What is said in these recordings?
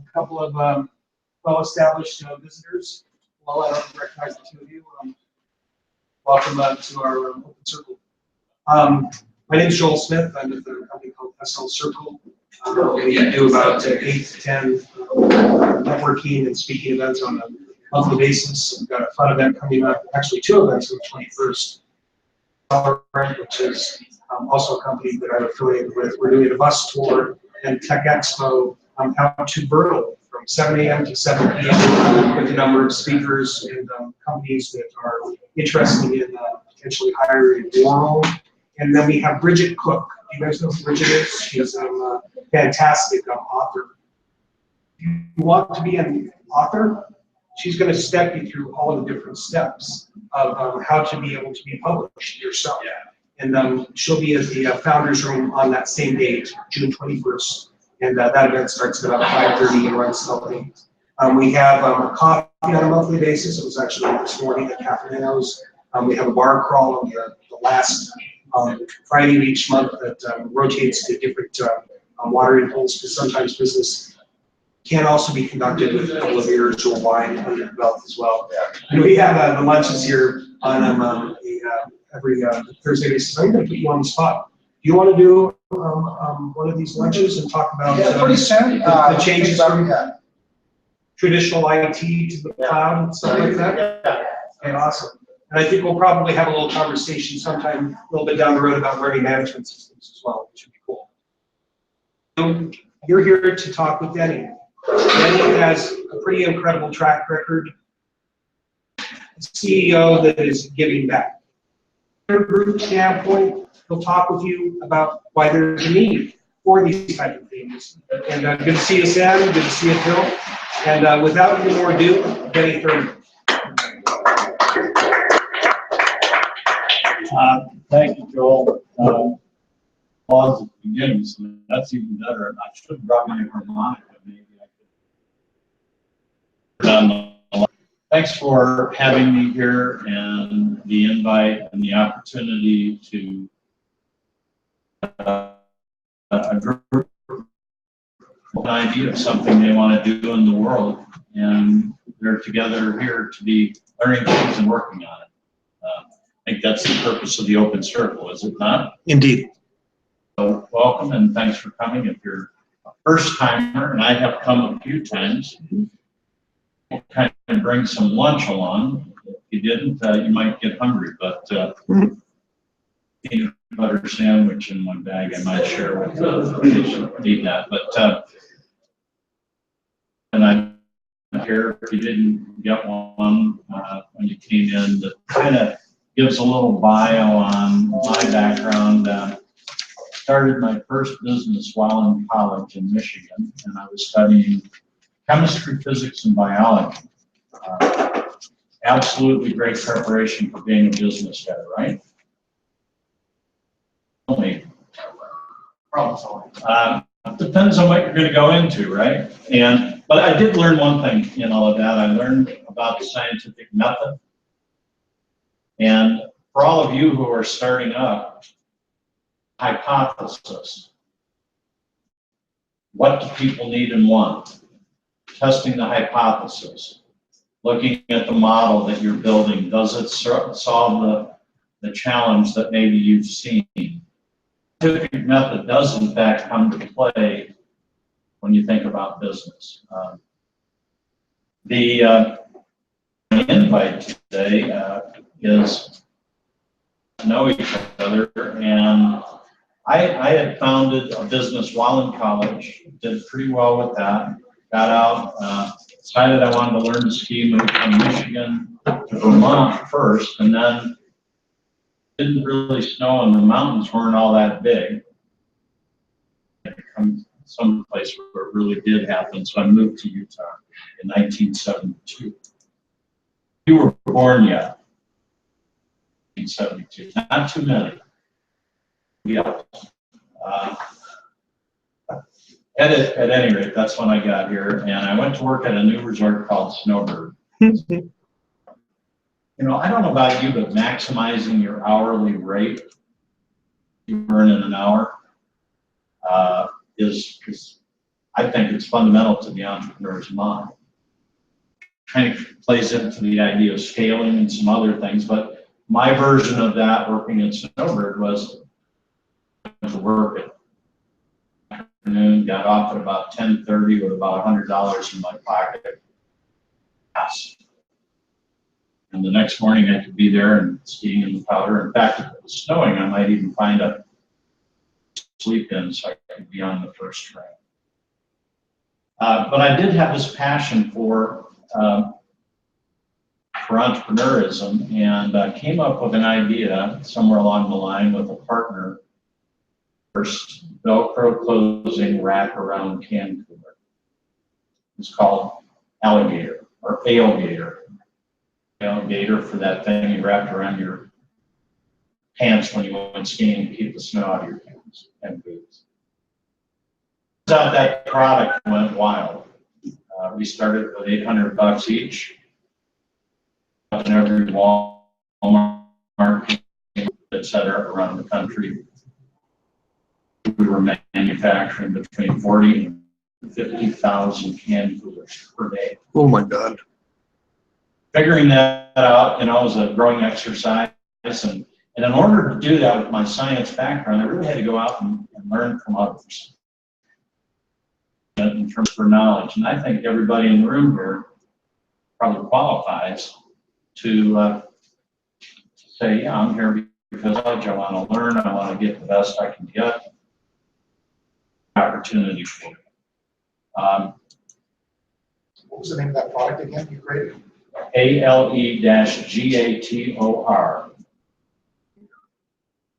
a couple of well-established visitors. Well, I don't recognize the two of you. Welcome to our open circle. My name is Joel Smith. I'm with a company called SL Circle. We do about 8 to 10 networking and speaking events on a monthly basis. We've got a fun event coming up, actually 2 events on the 21st, which is also a company that I'm affiliated with. We're doing a bus tour and tech expo out to Berlin from 7 a.m. to 7 p.m. with a number of speakers and companies that are interested in potentially hiring Laurel. And then we have Bridget Cook. Do you guys know who Bridget is? She's a fantastic author. If you want to be an author, she's going to step you through all the different steps of how to be able to be published yourself. Yeah. And she'll be at the Founders Room on that same date, June 21st. And that event starts at about 5:30 and runs till 8. We have coffee on a monthly basis. It was actually this morning at Cafeteros. We have a bar crawl on the last Friday of each month that rotates to different watering holes, because sometimes business can also be conducted with a couple of beers or wine under the belt as well. And we have the lunches here on every Thursday basis. I'm going to put you on the spot. Do you want to do one of these lunches and talk about pretty soon. The changes from traditional IT to the cloud and stuff like that? Yeah. Okay, awesome. And I think we'll probably have a little conversation sometime a little bit down the road about learning management systems as well, which would be cool. So you're here to talk with Denny. Denny has a pretty incredible track record. A CEO that is giving back. From a group standpoint, he'll talk with you about why there's a need for these type of things. And good to see you, Sam. Good to see you, Phil. And without any more ado, Denny Thurman. Thank you, Joel. Pause at the beginning, so that's even better. I should have brought my harmonica, maybe I could. Thanks for having me here and the invite and the opportunity to a group an idea of something they want to do in the world, and they're together here to be learning things and working on it. I think that's the purpose of the open circle, is it not? Indeed. So welcome and thanks for coming. If you're a first timer, and I have come a few times, kind of bring some lunch along. If you didn't, you might get hungry, but peanut butter sandwich in one bag I might share with the patient who need that. But and I'm here if you didn't get one when you came in, that kind of gives a little bio on my background. Started my first business while in college in Michigan, and I was studying chemistry, physics, and biology. Absolutely great preparation for being a business head, right? Only problem solving. Depends on what you're going to go into, right? But I did learn one thing in all of that. I learned about the scientific method. And for all of you who are starting up, hypothesis. What do people need and want? Testing the hypothesis. Looking at the model that you're building. Does it solve the challenge that maybe you've seen? The scientific method does in fact come to play when you think about business. The invite today is to know each other, and I had founded a business while in college, did pretty well with that, got out, decided I wanted to learn to ski, moved from Michigan to Vermont first, and then it didn't really snow and the mountains weren't all that big. From some place where it really did happen, so I moved to Utah in 1972. You were born yet? 1972, not too many. Yeah. At any rate, that's when I got here, and I went to work at a new resort called Snowbird. You know, I don't know about you, but maximizing your hourly rate you earn in an hour is I think it's fundamental to the entrepreneur's mind. Kind of plays into the idea of scaling and some other things, but my version of that working at Snowbird was to work at afternoon, got off at about 10:30 with about $100 in my pocket. And the next morning I could be there and skiing in the powder. In fact, if it was snowing, I might even find a sleep in so I could be on the first train. But I did have this passion for entrepreneurism, and came up with an idea somewhere along the line with a partner. First Velcro closing wraparound can cooler. It's called Alligator or Alligator. Alligator for that thing you wrapped around your pants when you went skiing to keep the snow out of your pants and boots. Turns out that product went wild. We started with $800 each. In every Walmart, et cetera, around the country. We were manufacturing between 40 and 50,000 can coolers per day. Oh my God. Figuring that out, was a growing exercise. And in order to do that with my science background, I really had to go out and learn from others in terms of knowledge. And I think everybody in the room here probably qualifies to say, yeah, I'm here because I want to learn, I want to get the best I can get. Opportunity for it. What was the name of that product again you created? ALE-GATOR.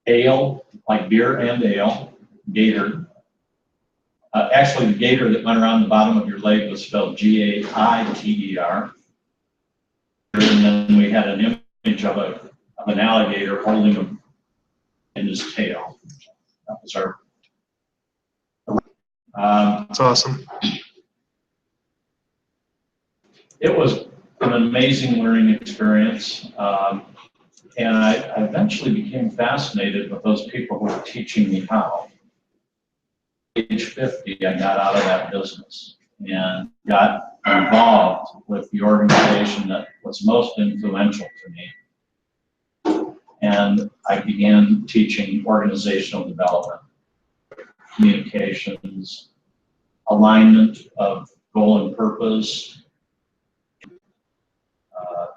Ale, like beer and ale, gator. Actually, the gator that went around the bottom of your leg was spelled G-A-I-T-E-R. And then we had an image of an alligator holding him in his tail. That was our. That's awesome. It was an amazing learning experience. And I eventually became fascinated with those people who were teaching me how. At age 50, I got out of that business and got involved with the organization that was most influential to me. And I began teaching organizational development, communications, alignment of goal and purpose,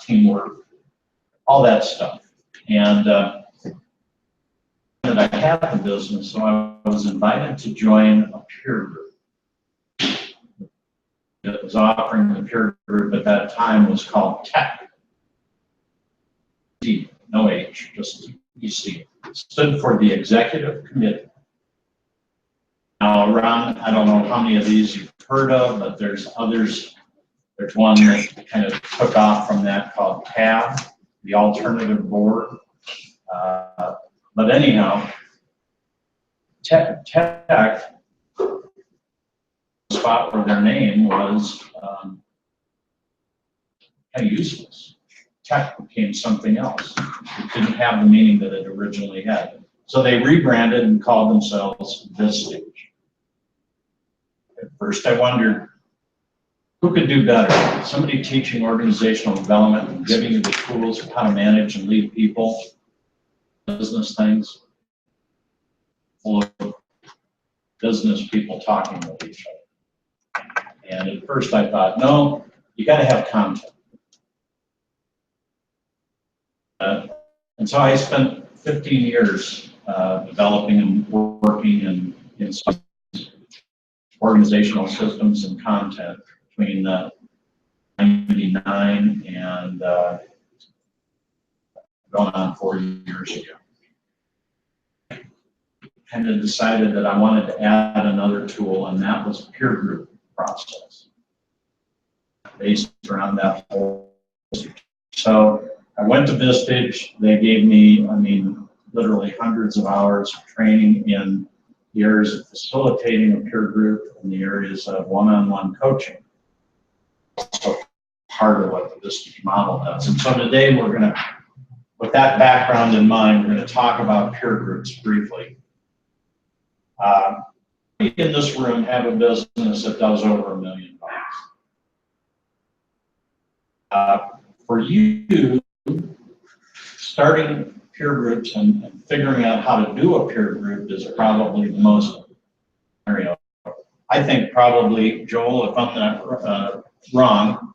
teamwork, all that stuff. And I had the business, so I was invited to join a peer group. It was offering the peer group at that time was called TEC. D, no H, just EC. It stood for the Executive Committee. Now, around, I don't know how many of these you've heard of, but there's others. There's one that kind of took off from that called TAB, the Alternative Board. But anyhow, TEC, the spot where their name was kind of useless. TEC became something else. It didn't have the meaning that it originally had. So they rebranded and called themselves Vistage. At first I wondered, who could do better? Somebody teaching organizational development and giving you the tools of how to manage and lead people, business things, full of business people talking with each other. And at first I thought, no, you got to have content. And so I spent 15 years developing and working in organizational systems and content between 99 and going on 40 years ago. Kind of decided that I wanted to add another tool, and that was peer group process based around that whole. So I went to Vistage. They gave me, literally hundreds of hours of training in the areas of facilitating a peer group and the areas of one-on-one coaching. So part of what the Vistage model does. And so today we're going to, with that background in mind, we're going to talk about peer groups briefly. in this room have a business that does over $1 million? For you, starting peer groups and figuring out how to do a peer group is probably the most scenario. I think probably, Joel, if I'm not wrong,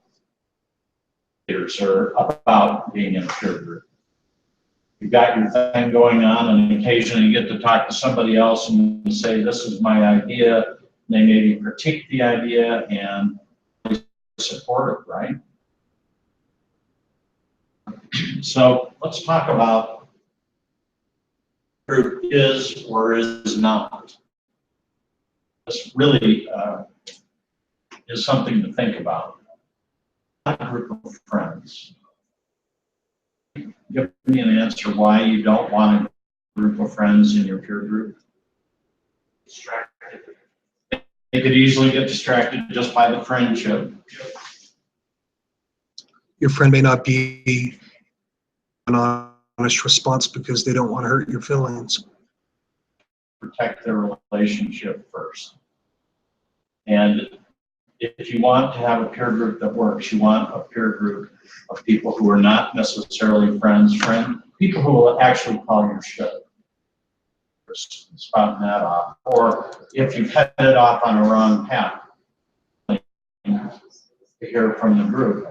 leaders are about being in a peer group. You've got your thing going on, and occasionally you get to talk to somebody else and say, this is my idea. They maybe critique the idea and support it, right? So let's talk about group is or is not. This really is something to think about. A group of friends. Give me an answer why you don't want a group of friends in your peer group. Distracted. They could easily get distracted just by the friendship. Your friend may not be an honest response because they don't want to hurt your feelings. Protect their relationship first. And if you want to have a peer group that works, you want a peer group of people who are not necessarily friends, people who will actually call your shit. Spouting that off. Or if you've headed off on a wrong path, to hear from the group.